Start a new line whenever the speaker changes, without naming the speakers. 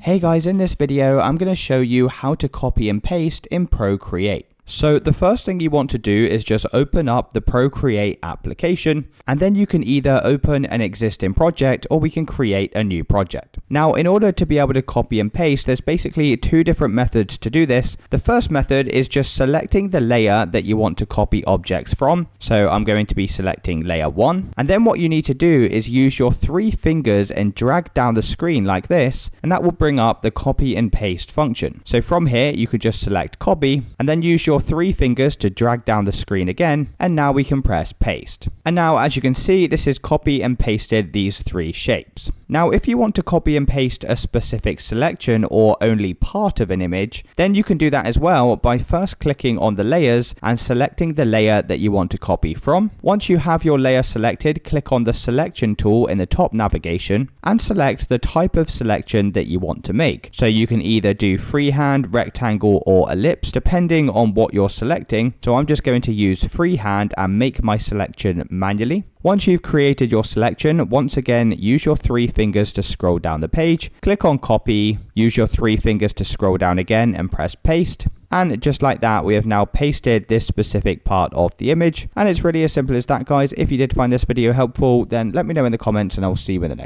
Hey guys, in this video, I'm going to show you how to copy and paste in Procreate. So the first thing you want to do is just open up the Procreate application, and then you can either open an existing project or we can create a new project. Now, in order to be able to copy and paste, there's basically two different methods to do this. The first method is just selecting the layer that you want to copy objects from. So I'm going to be selecting layer 1. And then what you need to do is use your 3 fingers and drag down the screen like this, and that will bring up the copy and paste function. So from here, you could just select copy and then use your 3 fingers to drag down the screen again, and now we can press paste. And now, as you can see, this is copy and pasted these 3 shapes. Now, if you want to copy and paste a specific selection or only part of an image, then you can do that as well by first clicking on the layers and selecting the layer that you want to copy from. Once you have your layer selected, click on the selection tool in the top navigation and select the type of selection that you want to make. So you can either do freehand, rectangle, or ellipse depending on what you're selecting. So I'm just going to use freehand and make my selection manually. Once you've created your selection, once again, use your 3 fingers to scroll down the page, click on copy, use your 3 fingers to scroll down again and press paste. And just like that, we have now pasted this specific part of the image. And it's really as simple as that, guys. If you did find this video helpful, then let me know in the comments and I'll see you in the next one.